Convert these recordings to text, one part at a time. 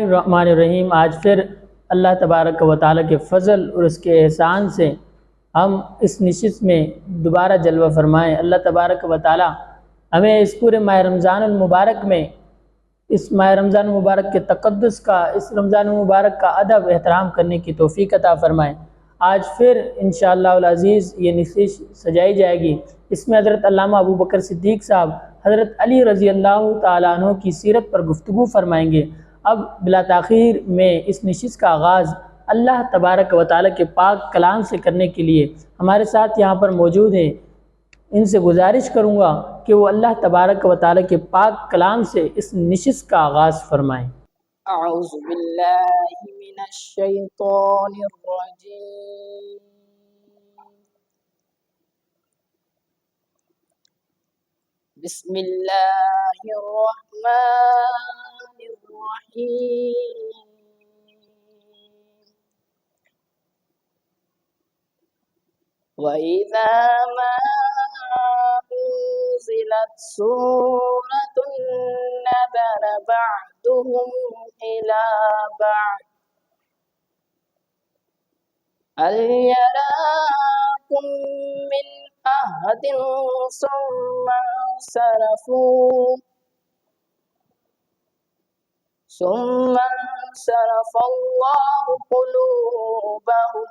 الرحمن الرحیم۔ آج پھر اللہ تبارک و تعالیٰ کے فضل اور اس کے احسان سے ہم اس نشست میں دوبارہ جلوہ فرمائیں۔ اللہ تبارک و تعالیٰ ہمیں اس پورے ماہ رمضان المبارک میں اس ماہ رمضان المبارک کے تقدس کا، اس رمضان المبارک کا ادب احترام کرنے کی توفیق عطا فرمائیں۔ آج پھر انشاءاللہ العزیز یہ نشست سجائی جائے گی۔ اس میں حضرت علامہ ابو بکر صدیق صاحب حضرت علی رضی اللہ تعالیٰ عنہ کی سیرت پر گفتگو فرمائیں گے۔ اب بلا تاخیر میں اس نشست کا آغاز اللہ تبارک و تعالیٰ کے پاک کلام سے کرنے کے لیے ہمارے ساتھ یہاں پر موجود ہیں، ان سے گزارش کروں گا کہ وہ اللہ تبارک و تعالیٰ کے پاک کلام سے اس نشست کا آغاز فرمائیں۔ اعوذ باللہ من الشیطان الرجیم، بسم اللہ الرحمن الرحیم۔ وَإِذَا مَا أُنزِلَتْ سُورَةٌ نَّظَرَ بَعْضُهُمْ إِلَىٰ بَعْضٍ هَلْ يَرَاكُم مِّنْ أَحَدٍ ثُمَّ انصَرَفَ اللَّهُ قُلُوبَهُم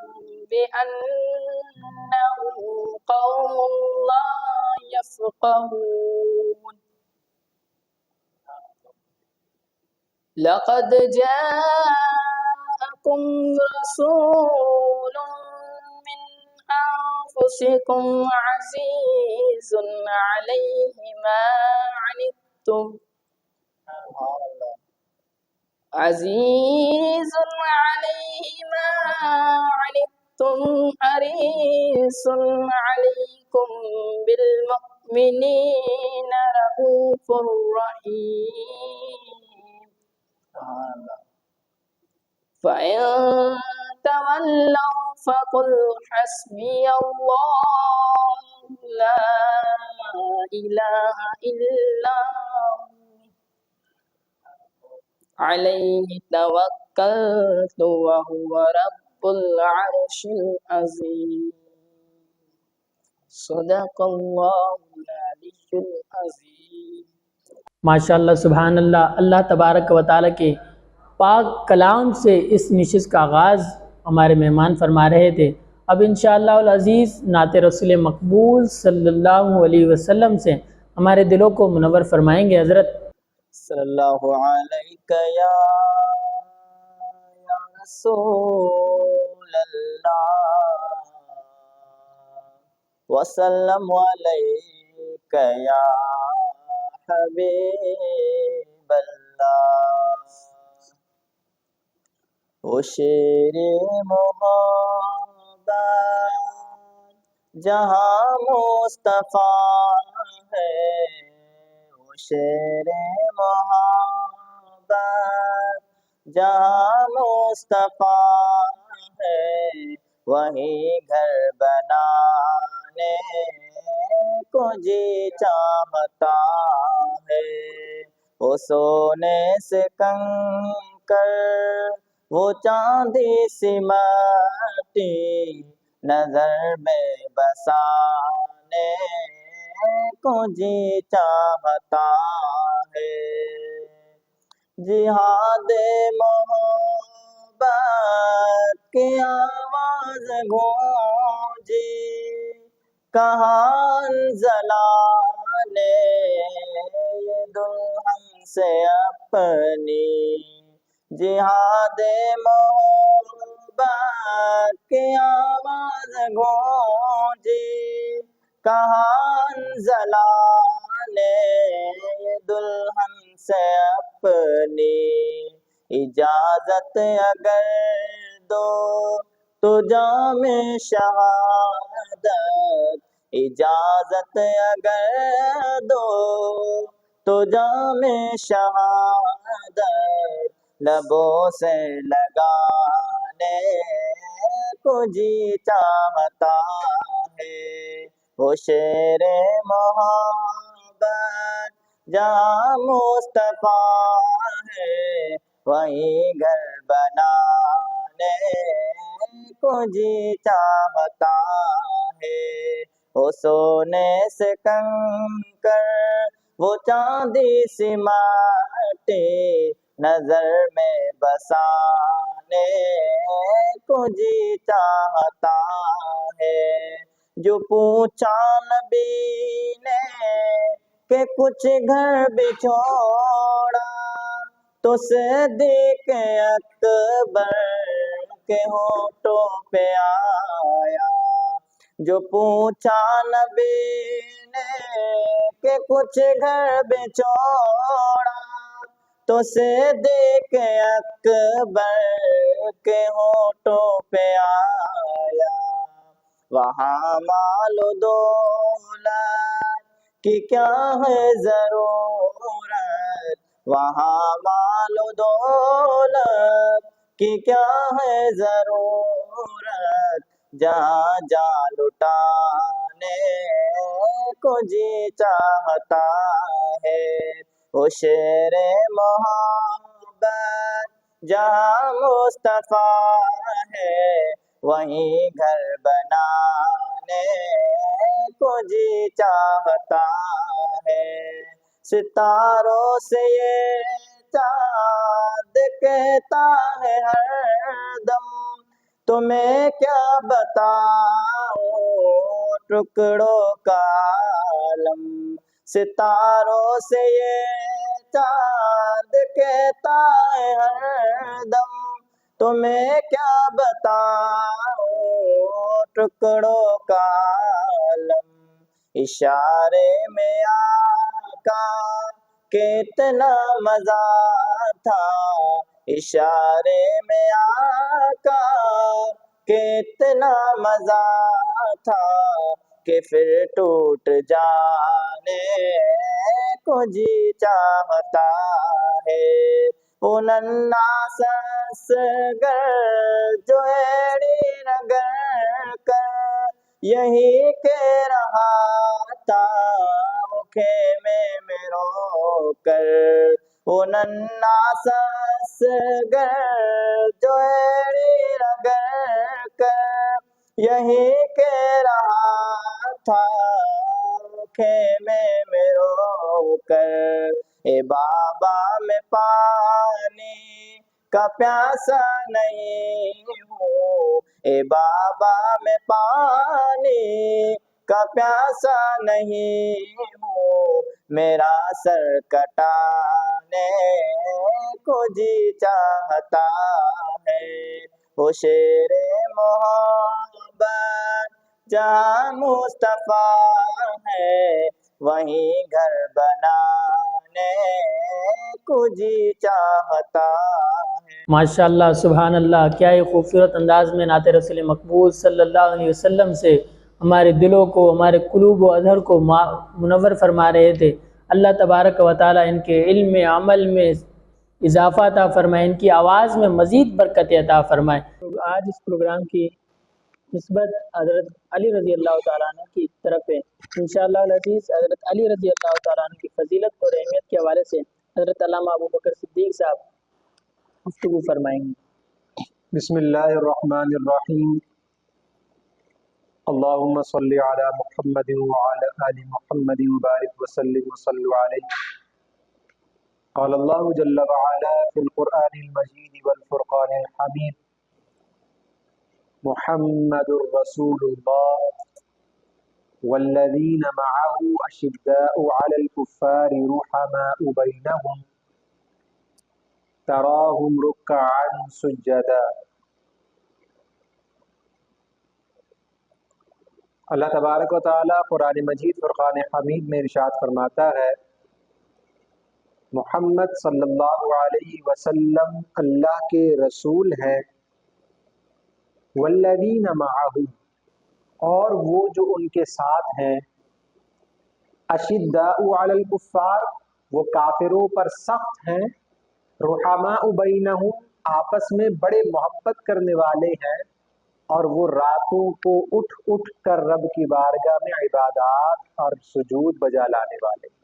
بِأَنَّهُمْ قَوْمٌ لَّا يَفْقَهُونَ۔ لَقَدْ جَاءَكُمْ رَسُولٌ مِّنْ أَنفُسِكُمْ عَزِيزٌ عَلَيْهِ مَا عَنِتُّمْ حَرِيصٌ عَلَيْكُمْ بِالْمُؤْمِنِينَ رَءُوفٌ رَحِيمٌ۔ فَإِن تَوَلَّوْا فَقُلْ حَسْبِيَ اللَّهُ لَا إِلَٰهَ إِلَّا هُوَ عَلَيْهِ تَوَكَّلْتُ وَهُوَ رَبُّ الْعَرْشِ الْعَظِيمِ۔ صدق اللہ العلی العظیم۔ ماشاءاللہ سبحان اللہ۔ اللہ تبارک و تعالیٰ کے پاک کلام سے اس نشست کا آغاز ہمارے مہمان فرما رہے تھے۔ اب انشاءاللہ العزیز نعت رسول مقبول صلی اللہ علیہ وسلم سے ہمارے دلوں کو منور فرمائیں گے حضرت۔ صلی اللہ علیہ یا رسول اللہ وسلم علیک یا حبیب اللہ۔ او شیر محبت جہاں مصطفیٰ ہے، او شیر محبت جہاں مصطفیٰ ہے، وہیں گھر بنانے کو جی چاہتا ہے۔ وہ سونے سے کنکر وہ چاندی سی مٹی نظر میں بسانے کو جی چاہتا ہے۔ جہاد محبت کی آواز گونجی کہاں انزلا نے دلہن سے اپنی، جہاد محبت کی آواز گونجی کہاں انزلا نے دلہن سے اپنی، اجازت اگر دو تو جام شہادت، اجازت اگر دو تو جام شہادت لبوں سے لگانے کو جی چاہتا ہے۔ وہ شیر محبت جہاں مصطفیٰ ہے، وہیں گھر بنانے کو جی چاہتا ہے، وہ سونے سے کنکر وہ چاندی سی ماٹی نظر میں بسانے کو جی چاہتا ہے۔ جو پوچھا نبی نے کہ کچھ گھر بچھوڑا، تو صدیق اکبر کے ہونٹوں پہ آیا۔ جو پوچھا نبی نے کہ کچھ گھر بچھوڑا، تو صدیق اکبر کے ہونٹوں پہ آیا۔ وہاں مال و دولت کی کیا ہے ضرورت، وہاں مال و دولت کی کیا ہے ضرورت، جہاں جہاں لٹانے کو جی چاہتا ہے۔ وہ شیر محبت جہاں مصطفیٰ ہے، وہیں گھر بنانے کو جی چاہتا ہے۔ ستاروں سے یہ چاند کہتا ہے ہر دم، تمہیں کیا بتاؤں ٹکڑوں کا عالم۔ ستاروں سے یہ چاند کہتا ہے ہر دم، تمہیں کیا بتاؤں ٹکڑوں کا عالم۔ اشارے میں آقا کتنا مزہ تھا، اشارے میں آقا کتنا مزہ تھا، کہ پھر ٹوٹ جانے کو جی چاہتا ہے۔ وہ ننھا سا اصغر جو ایڑی رگڑ کر یہی کہہ رہا تھا وہ خیمے میں رو کر، وہ ننھا سا اصغر جو ایڑی رگڑ کر یہی کہہ رہا تھا خیمے میں رو کر، اے بابا میں پانی کا پیاسا نہیں ہوں، اے بابا میں پانی کا پیاسا نہیں ہوں، میرا سر کٹانے کو جی چاہتا ہے۔ وہ شیر محبت جہاں مصطفیٰ ہے، وہیں گھر بنانے کو جی چاہتا ہے۔ ماشاءاللہ سبحان اللہ، کیا ہی خوبصورت انداز میں نعت رسول مقبول صلی اللہ علیہ وسلم سے ہمارے دلوں کو، ہمارے قلوب و اظہر کو منور فرما رہے تھے۔ اللہ تبارک و تعالی ان کے علم میں، عمل میں اضافہ عطا فرمائے، ان کی آواز میں مزید برکت عطا فرمائے۔ آج اس پروگرام کی نسبت حضرت علی رضی اللہ تعالیٰ عنہ کی طرف ہے۔ انشاءاللہ العزیز حضرت علی رضی اللہ تعالیٰ عنہ کی فضیلت اور اہمیت کے حوالے سے حضرت علامہ ابوبکر صدیق صاحب گفتگو فرمائیں گے۔ بسم اللہ الرحمن الرحیم، اللہم صلی علی محمد وعلی آل محمد وبارک وسلم وصلوا علیہ۔ قال اللہ جل وعلا فی القرآن المجید والفرقان الحمید، محمد رسول اللہ والذین معه اشداء علی الکفار رحماء بینہم تراہم رکعا سجدا۔ اللہ تبارک و تعالیٰ قرآن مجید فرقان حمید میں ارشاد فرماتا ہے، محمد صلی اللہ علیہ وسلم اللہ کے رسول ہیں، والذین معہ اور وہ جو ان کے ساتھ ہیں، اشداء علی الکفار وہ کافروں پر سخت ہیں، رحماء بینہم آپس میں بڑے محبت کرنے والے ہیں، اور وہ راتوں کو اٹھ اٹھ کر رب کی بارگاہ میں عبادات اور سجود بجا لانے والے ہیں۔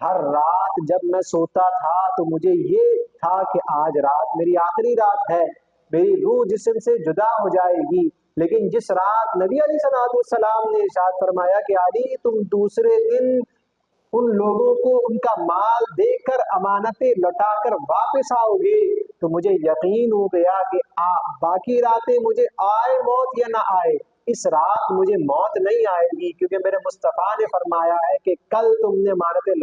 ہر رات جب میں سوتا تھا تو مجھے یہ تھا کہ آج رات میری آخری رات ہے، میری روح جسم سے جدا ہو جائے گی. لیکن جس رات نبی علیہ السلام نے ارشاد فرمایا کہ علی تم دوسرے دن ان لوگوں کو ان کا مال دے کر امانتیں لوٹا کر واپس آؤ گے، تو مجھے یقین ہو گیا کہ باقی راتیں مجھے آئے موت یا نہ آئے، اس رات مجھے موت نہیں آئے گی، کیونکہ میرے مصطفیٰ نے فرمایا ہے کہ کل تم نے امانتیں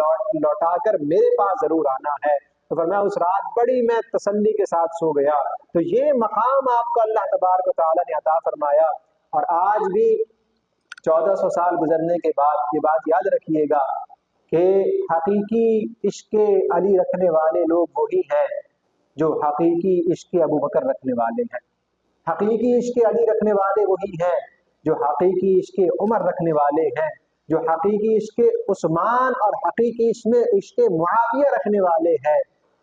لوٹا کر میرے پاس ضرور آنا ہے. تو فرمایا اس رات بڑی میں تسلی کے ساتھ سو گیا. تو یہ مقام آپ کو اللہ تبارک و تعالیٰ نے عطا فرمایا. اور آج بھی 1400 سال گزرنے کے بعد یہ بات یاد رکھیے گا کہ حقیقی عشق علی رکھنے والے لوگ وہی ہیں جو حقیقی عشق ابو بکر رکھنے والے ہیں. حقیقی عشق علی رکھنے والے وہی ہیں جو حقیقی عشق عمر رکھنے والے ہیں، جو حقیقی عشق عثمان اور حقیقی عشق معاویہ رکھنے والے ہیں.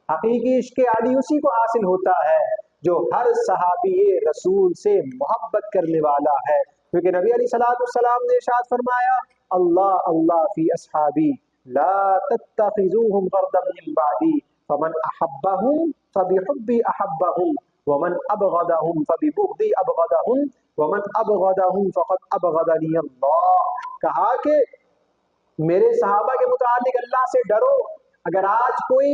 حقیقی عشق علی اسی کو حاصل ہوتا ہے جو ہر صحابی رسول سے محبت کرنے والا ہے، کیونکہ نبی علیہ السلام نے ارشاد فرمایا اللہ اللہ فی اصحابی لا تتخذوهم غرضا من بعدی فمن احبهم فبحبی احبهم ومن ابغضهم فببغضی ابغضهم ومن ابغضهم فقد ابغضنی اللہ. کہا کہ میرے صحابہ کے متعلق اللہ سے ڈرو. اگر آج کوئی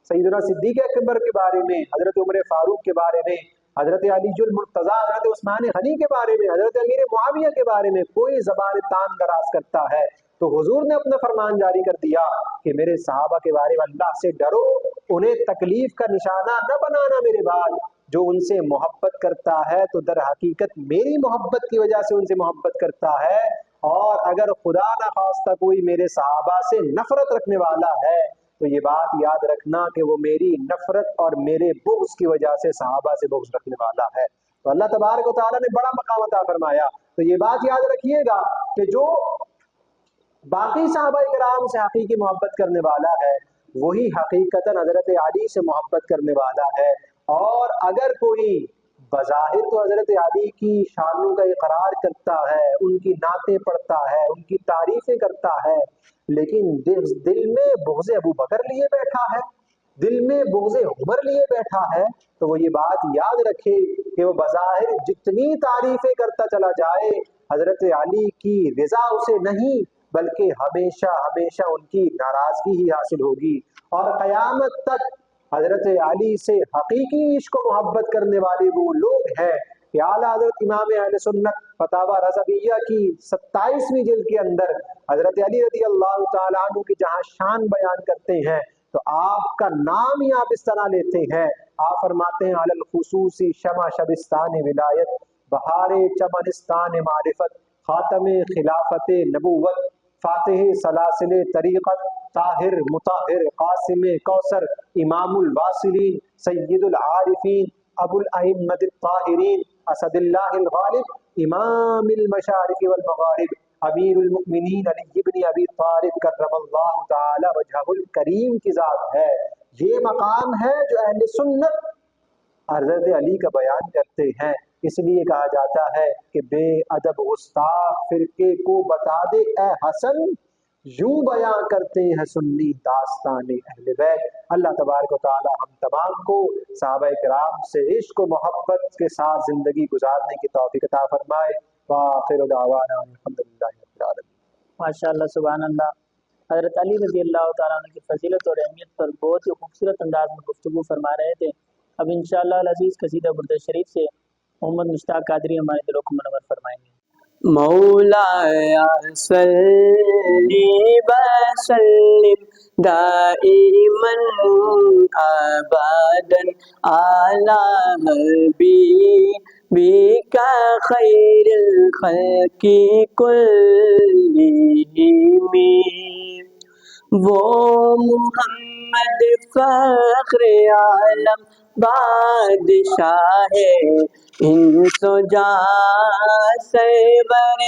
سیدنا صدیق اکبر کے بارے میں، حضرت عمر فاروق کے بارے میں، حضرت علی المرتضیٰ، حضرت عثمان غنی کے بارے میں، حضرت امیر معاویہ کے بارے میں کوئی زبان تان دراز کرتا ہے تو حضور نے اپنا فرمان جاری کر دیا کہ میرے صحابہ کے بارے میں اللہ سے ڈرو، انہیں تکلیف کا نشانہ نہ بنانا. میرے بعد جو ان سے محبت کرتا ہے تو در حقیقت میری محبت کی وجہ سے ان سے محبت کرتا ہے، اور اگر خدا نہ خواستہ کوئی میرے صحابہ سے نفرت رکھنے والا ہے تو یہ بات یاد رکھنا کہ وہ میری نفرت اور میرے بغض کی وجہ سے صحابہ سے بغض رکھنے والا ہے. تو اللہ تبارک و تعالیٰ نے بڑا مقام عطا فرمایا. تو یہ بات یاد رکھیے گا کہ جو باقی صحابہ کرام سے حقیقی محبت کرنے والا ہے وہی حقیقتاً حضرت علی سے محبت کرنے والا ہے. اور اگر کوئی بظاہر تو حضرت علی کی شانوں کا اقرار کرتا ہے، ان کی نعتیں پڑھتا ہے، ان کی تعریفیں کرتا ہے، لیکن دل میں بغض ابو بکر لیے بیٹھا ہے، دل میں بغض عمر لیے بیٹھا ہے، تو وہ یہ بات یاد رکھے کہ وہ بظاہر جتنی تعریفیں کرتا چلا جائے حضرت علی کی رضا اسے نہیں بلکہ ہمیشہ ہمیشہ ان کی ناراضگی ہی حاصل ہوگی. اور قیامت تک حضرت علی سے حقیقی عشق و محبت کرنے والے وہ لوگ ہیں کہ اعلیٰ حضرت امام اہل سنت فتاوی رضویہ کی 27ویں جلد کے اندر حضرت علی رضی اللہ تعالیٰ عنہ کی جہاں شان بیان کرتے ہیں تو آپ کا نام ہی آپ اس طرح لیتے ہیں. آپ فرماتے ہیں علی الخصوصی شمع شبستان ولایت، بہار چمنستان معرفت، خاتم خلافت نبوت، فاتح سلاسل طریقت، طاہر مطہر قاسم کوثر، امام الواصلین، سید العارفین، ابو الائمۃ الطاہرین، اسد اللہ الغالب، امام المشارق والمغارب، امیر المؤمنین علی بن ابی طالب کرم اللہ تعالی وجہہ الکریم کی ذات ہے. یہ مقام ہے جو اہل سنت حضرت علی کا بیان کرتے ہیں. اس لیے کہا جاتا ہے کہ بے ادب گستاخ فرقے کو بتا دے اے حسن، یوں بیان کرتے ہیں سنی داستان اہل بیت. اللہ تبارک و تعالی ہم تمام کو صحابہ کرام سے عشق و محبت کے ساتھ زندگی گزارنے کی توفیق عطا فرمائے. وآخر دعوانا الحمدللہ رب العالمین. ماشاء اللہ سبحان اللہ. حضرت علی رضی اللہ تعالیٰ عنہ کی فضیلت اور اہمیت پر بہت ہی خوبصورت انداز میں گفتگو فرما رہے تھے. اب انشاءاللہ العزیز قصیدہ برد شریف سے محمد مشتاق قادری ہمارے دلوں کو منور فرمائیں گے. مولایا صلی وسلم دائما ابدا علی حبیبک خیر الخلق کلہم. وہ محمد فخر عالم بادشاہ انس و جاں سرور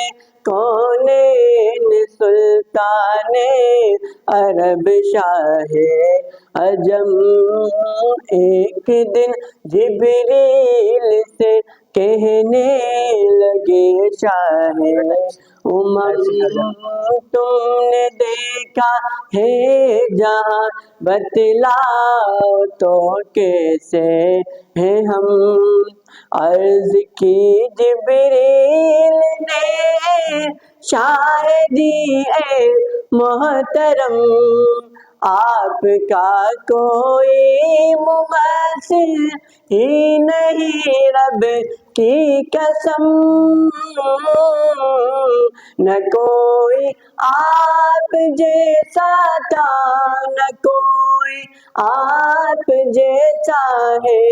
کونین سلطان عرب شاہ عجم. ایک دن جبریل سے کہنے لگے شاہ تم نے دیکھا ہے جہاں، بتلاؤ تو کیسے ہیں ہم. عرض کی جبریل نے شاہدی اے محترم، آپ کا کوئی مماثل ہی نہیں رب کی قسم. نہ کوئی آپ جیسا تھا، نہ کوئی آپ جیسا ہے.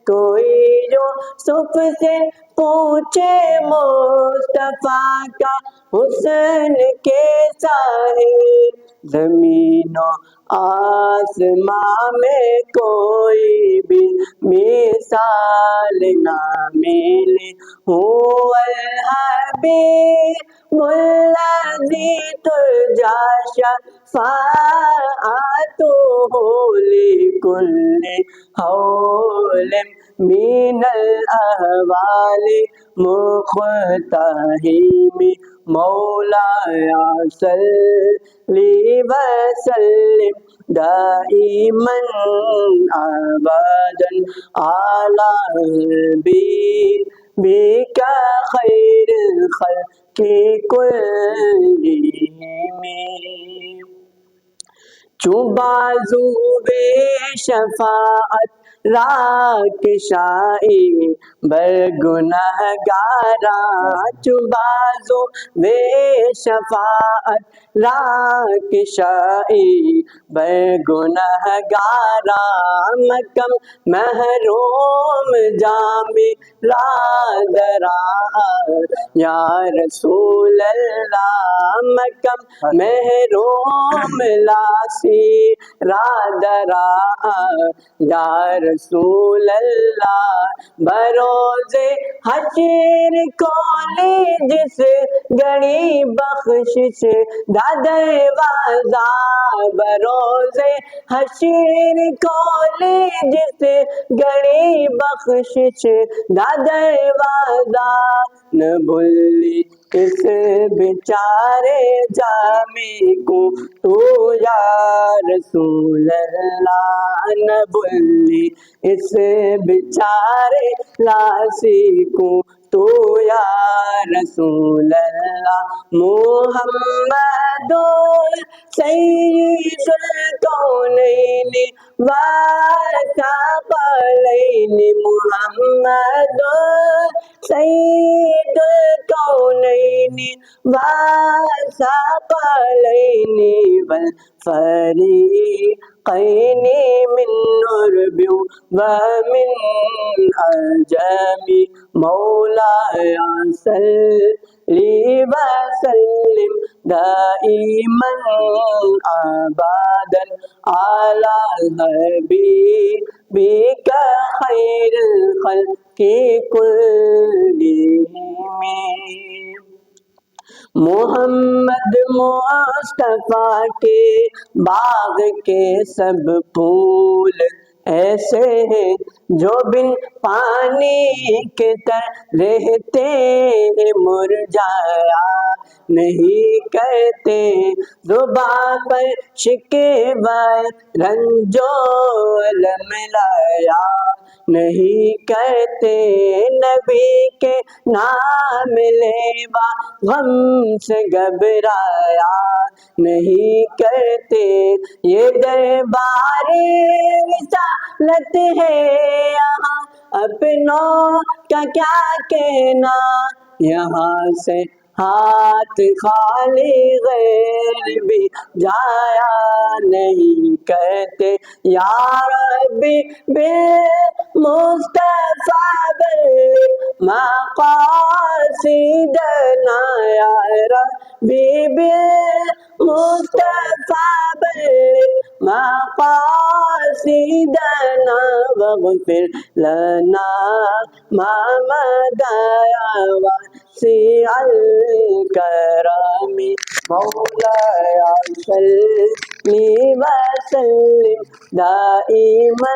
کوئی جو یوسف سے پوچھے مصطفیٰ کا حسن کیسا ہے. زمین و آسمان میں کوئی بھی مثال نہ ملے. هو الحبیب الذی ترجی شفاعته لکل حول من الاحوال مقتحم. مولایا صلی وسلم دائما ابدا علی حبیبک خیر الخلق کلہم. چون بازو بے شفاعت راک شائی بر گنہگاراں. چون بازو بے شفاعت راک شائی بر گنہگاراں. مکم محروم جام رادرا یا رسول اللہ. مکم محروم لاسی رادرا یا رسول اللہ. بروز حشر کھولے جس گڑی بخشش دا دروازہ. بروز حشر کھولے جس گڑی بخشش دا دروازہ. نہ بھولی اس بیچارے جامی کو تو یا رسول اللہ. نہ بھولی اس بیچارے لاسی کو تو یا رسول اللہ. محمد سید الکونین والثقلین. محمد سید الکونین والثقلین والفریقین من عرب ومن عجم. مولایا صلی وسلم دائما ابدا علی حبیبک خیر الخلق کلہم. محمد مصطفیٰ کے باغ کے سب پھول ایسے ہیں جو بن پانی کے تر رہتے ہیں مرجھایا نہیں کہتے. زباں پر شکوہ رنج و الم لایا نہیں کہتے. نبی کے نام لیوا غم سے گھبرایا نہیں کہتے. یہ دربار رسالت ہے یہاں اپنوں کا کیا کہنا. یہاں سے ہاتھ خالی غیر بھی جایا نہیں کہتے. یا ربی بالمصطفیٰ بلغ مقاصدنا. یا ربی بالمصطفیٰ بلغ مقاصدنا واغفر لنا ما مضى واسع الكرم. مولاي صلی وسلم دائما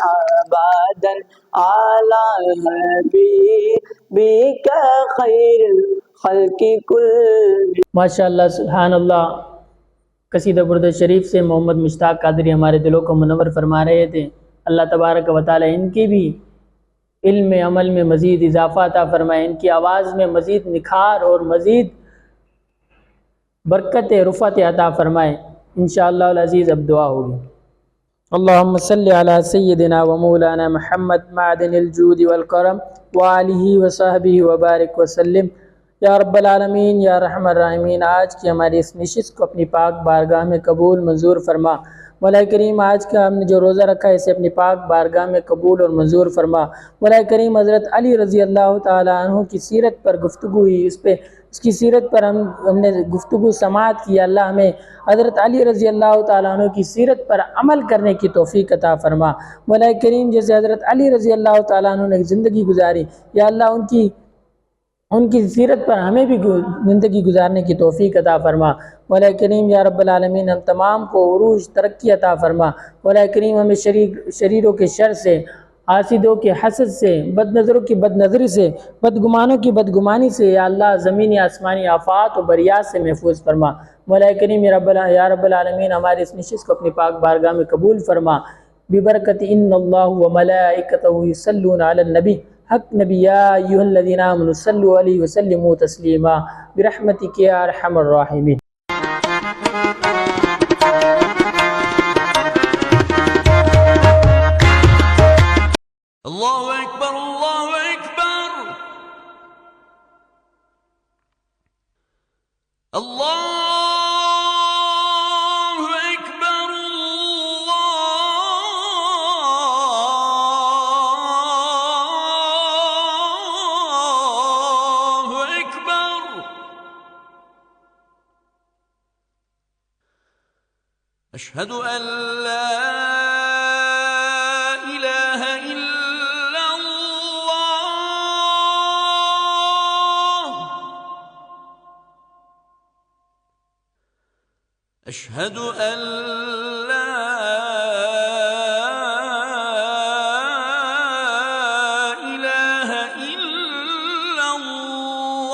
ابدا على حبیبک خیر الخلق کل. ماشاء اللہ، سبحان اللہ. قصیدہ برد شریف سے محمد مشتاق قادری ہمارے دلوں کو منور فرما رہے تھے. اللہ تبارک و تعالی ان کی بھی علم عمل میں مزید اضافہ عطا فرمائے، ان کی آواز میں مزید نکھار اور مزید برکت رفعت عطا فرمائے. انشاءاللہ العزیز اب دعا ہوگی. اللہم صلی علی سیدنا و مولانا محمد معدن الجود والکرم وآلہ وصحبہ وبارک وسلم. یا رب العالمین، یا رحم الراحمین، آج کی ہماری اس نشست کو اپنی پاک بارگاہ میں قبول منظور فرما. مولا کریم، آج کا ہم نے جو روزہ رکھا ہے اسے اپنی پاک بارگاہ میں قبول اور منظور فرما. مولا کریم، حضرت علی رضی اللہ تعالیٰ عنہ کی سیرت پر گفتگو ہوئی، اس کی سیرت پر ہم نے گفتگو سماعت کی. اللہ ہمیں حضرت علی رضی اللہ تعالیٰ عنہ کی سیرت پر عمل کرنے کی توفیق عطا فرما. مولا کریم، جیسے حضرت علی رضی اللہ تعالیٰ عنہ نے زندگی گزاری، یا اللہ ان کی سیرت پر ہمیں بھی زندگی گزارنے کی توفیق عطا فرما. مولا کریم یا رب العالمین، ہم تمام کو عروج ترقی عطا فرما. مولا کریم، ہمیں شریروں کے شر سے، حاسدوں کے حسد سے، بد نظروں کی بد نظری سے، بدگمانوں کی بدگمانی سے، یا اللہ زمینی آسمانی آفات و بریات سے محفوظ فرما. مولا کریم یا رب العالمین، ہمارے اس نشست کو اپنی پاک بارگاہ میں قبول فرما. ببرکت ان اللہ و ملائکتہ یصلون علی النبی، حق نبی یا ایھا الذین آمنوا صلوا علیہ وسلموا تسلیما برحمتک یا ارحم الراحمین. اللہ اکبر اللہ اکبر اللہ اکبر اللہ اکبر. اشہد ان لا الہ الا اللہ. اشہد ان لا الہ الا اللہ.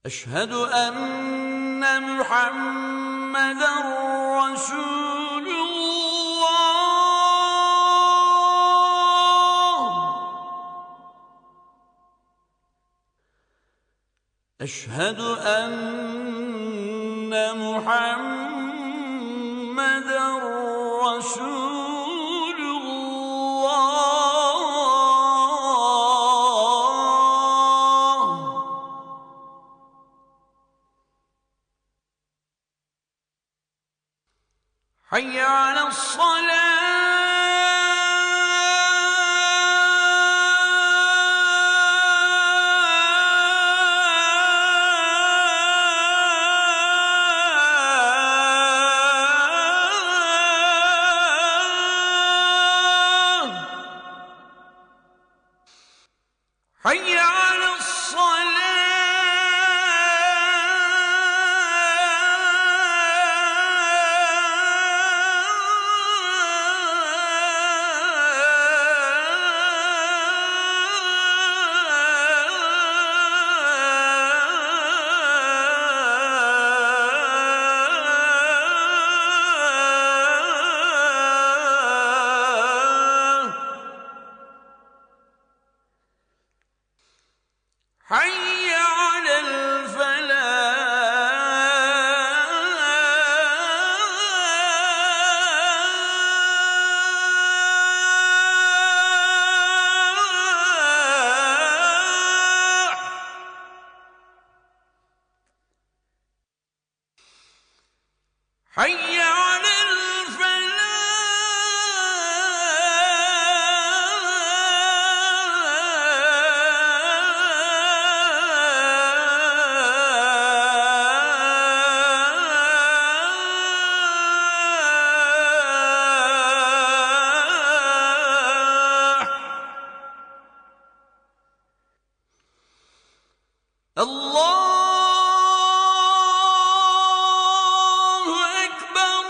اشہد ان محمدا رسول اللہ. اشہد ان محمدا رسول اللہ. حی علی الصلاة. حی علی حي على الفلاح. حي على الله أكبر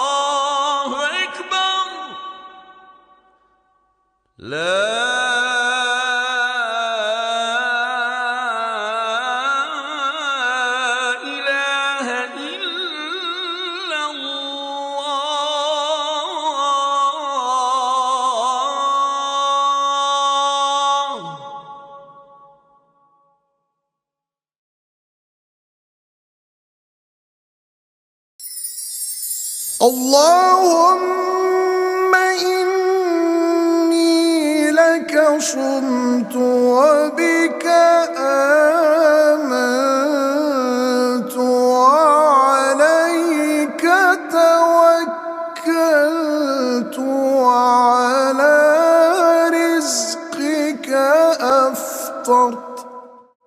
الله أكبر لا إله إلا الله اللهم إني لك صمت وبك آمنت وعليك توكلت وعلى رزقك أفطرت.